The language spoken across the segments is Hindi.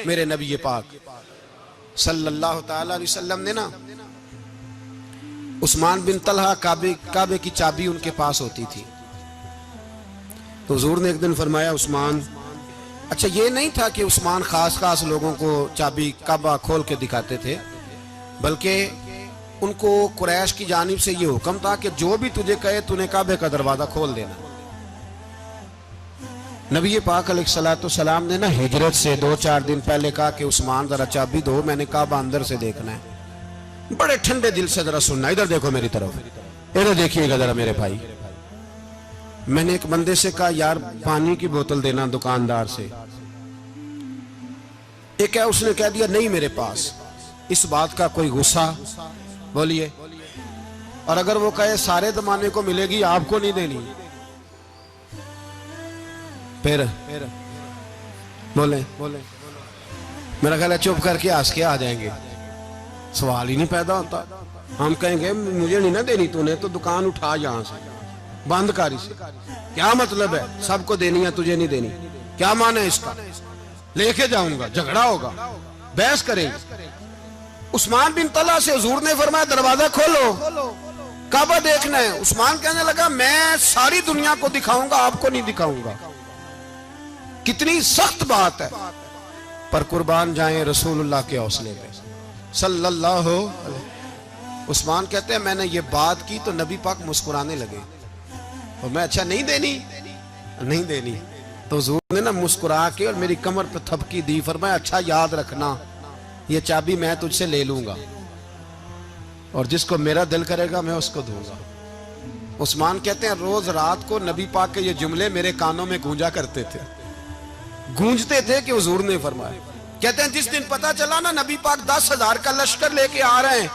मेरे नबी पाक सल्लल्लाहु ताला अलैहि वसल्लम ने ना उस्मान बिन तलहा काबे की चाबी उनके पास होती थी। तो हुजूर ने एक दिन फरमाया उस्मान, अच्छा ये नहीं था कि उस्मान खास लोगों को चाबी काबा खोल के दिखाते थे, बल्कि उनको कुरैश की जानिब से ये हुक्म था कि जो भी तुझे कहे तूने काबे का दरवाजा खोल देना। नबी पाक अलैहिस्सलाम ने ना हिजरत से 2-4 दिन पहले कहा कि उस्मान जरा चाबी दो, मैंने काबा अंदर से देखना है। बड़े ठंडे दिल से जरा सुनना, इधर देखो मेरी तरफ, इधर देखिएगा जरा मेरे भाई। मैंने एक बंदे से कहा यार पानी की बोतल देना दुकानदार से, एक है उसने कह दिया नहीं मेरे पास। इस बात का कोई गुस्सा? बोलिए। और अगर वो कहे सारे जमाने को मिलेगी आपको नहीं देनी, फिर बोले मेरा ख्याल है चुप करके हंस के आ जाएंगे, सवाल ही नहीं पैदा होता। हम कहेंगे मुझे नहीं ना देनी तूने, तो दुकान उठा यहां से, बंद कर इसे। क्या मतलब है सबको देनी है तुझे नहीं देनी? क्या माने इसका? लेके जाऊंगा, झगड़ा होगा, बहस करेंगे। उस्मान बिन तलहा से हुजूर ने फरमाया दरवाजा खोलो, काबा देखना है। उस्मान कहने लगा मैं सारी दुनिया को दिखाऊंगा, आपको नहीं दिखाऊंगा। कितनी सख्त बात है, पर कुर्बान जाएं रसूलुल्लाह के हौसले पे सल्लल्लाहु अलैहि। उस्मान कहते हैं मैंने ये बात की तो नबी पाक मुस्कुराने लगे, और मैं अच्छा नहीं देनी। तो हुजूर ने ना मुस्कुरा के और मेरी कमर पे थपकी दी, फरमाया अच्छा याद रखना ये चाबी मैं तुझसे ले लूंगा, और जिसको मेरा दिल करेगा मैं उसको दूंगा। उस्मान कहते हैं रोज रात को नबी पाक के ये जुमले मेरे कानों में गूंजते थे कि हुजूर ने फरमाया। कहते हैं जिस दिन पता चला ना नबी पाक 10,000 का लश्कर लेके आ रहे हैं,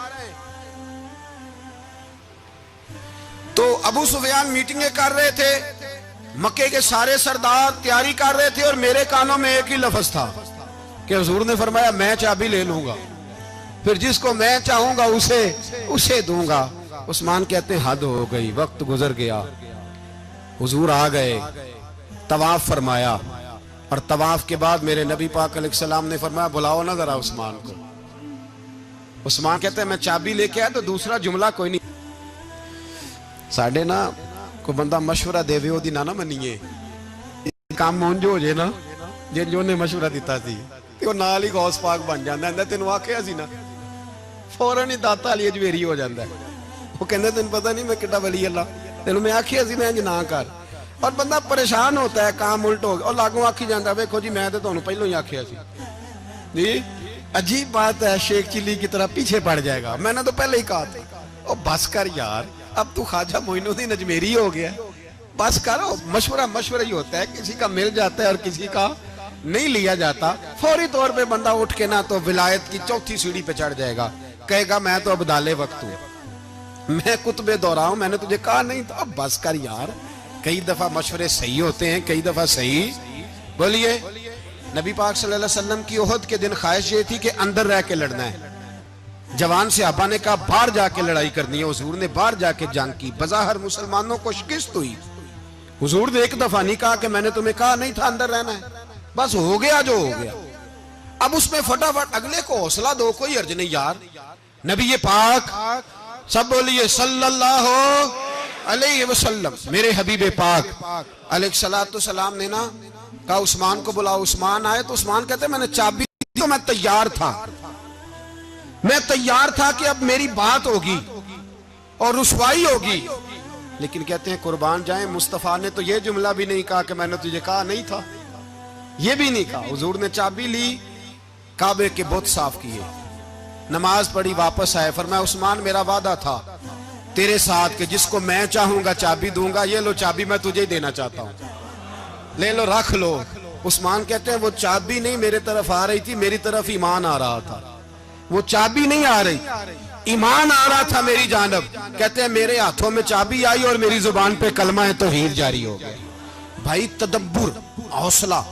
तो अबू सुफियान मीटिंगें कर रहे थे, मक्के के सारे सरदार तैयारी कर रहे थे, और मेरे कानों में एक ही लफ्ज था कि हुजूर ने फरमाया मैं चाबी ले लूंगा, फिर जिसको मैं चाहूंगा उसे दूंगा। उस्मान कहते हैं हद हो गई, वक्त गुजर गया। हुजूर आ गए, तवाफ फरमाया, और तवाफ के बाद मेरे नबी पाक अलैहिस्सलाम ने फरमाया बुलाओ ना जरा उस्मान को। उस्मान कहते हैं मैं चाबी लेके आया तो दूसरा जुमला कोई नहीं। साढ़े ना कोई बंदा मशवरा देवे ओदी ना मनीए, काम मुंज हो जाए ना जो ने मशवरा दिता सी ते ओ नाल ही गौस पाक बन जांदा है। तेनू आखिया सी ना, फौरन ही दाता वाली अजवेरी हो जाता है। वो कहंदे तेन पता नहीं मैं किड्डा वली अल्लाह, तेनू मैं आखिया सी मैं इंज ना कर। और बंदा परेशान होता है, काम उल्ट हो गया, और लागों आखी जाता वेखो जी मैं तो तुहानू पहलों ही आखिया सी जी। अजीब बात है, शेख चिल्ली की तरह पीछे पड़ जाएगा, मैंने तो पहले ही कहा था। ओ बस कर यार, अब तू ख्वाजा मोइनुद्दीन अजमेरी हो गया, बस करो। मशवरा ही होता है, किसी का मिल जाता है और किसी का नहीं लिया जाता। फौरी तौर पे बंदा उठ के ना तो विलायत की 4थी सीढ़ी पे चढ़ जाएगा, कहेगा मैं तो अब दाले वक्त हूं, मैं कुतबे दौरा हूं, मैंने तुझे कहा नहीं था। अब बस कर यार, कई दफा मशवरे सही होते हैं, कई दफा सही। बोलिए। नबी पाक सल्लल्लाहु अलैहि वसल्लम की ओहद के दिन ख्वाहिश ये थी कि अंदर रह के लड़ना है। जवान सहाबा ने कहा बाहर जाके लड़ाई करनी है। हुजूर ने बाहर जाके जंग की, बज़ाहिर मुसलमानों को शिकस्त हुई। हुजूर ने एक दफा नहीं कहा कि मैंने तुम्हें कहा नहीं था अंदर रहना है, बस हो गया जो हो गया। अब उसमें फटाफट अगले को हौसला दो, कोई अर्ज नहीं यार। नबी पाक सब बोलिए सल्लल्लाहु अलैहि वसल्लम, मेरे हबीबे पाक अलैहिस्सलाम ने ना कहा उस्मान को बुलाओ। उस्मान आए तो उस्मान कहते मैंने चाबी तो मैं तैयार था कि अब मेरी बात होगी और रुसवाई होगी, लेकिन कहते हैं कुर्बान जाएं मुस्तफा ने तो ये जुमला भी नहीं कहा कि मैंने तुझे कहा नहीं था, ये भी नहीं कहा। हुजूर ने चाबी ली, काबे के बुत साफ किए, नमाज पढ़ी, वापस आए। फरमाया उस्मान मेरा वादा था तेरे साथ कि जिसको मैं चाहूंगा चाबी दूंगा, ये लो चाबी मैं तुझे ही देना चाहता हूं, ले लो रख लो। उस्मान कहते हैं वो चाबी नहीं मेरे तरफ आ रही थी, मेरी तरफ ईमान आ रहा था। वो चाबी नहीं आ रही, ईमान आ रहा था मेरी जानब। कहते हैं मेरे हाथों में चाबी आई और मेरी जुबान पे कलमा है तौहीद जारी हो गया। भाई तदब्बुर, हौसला।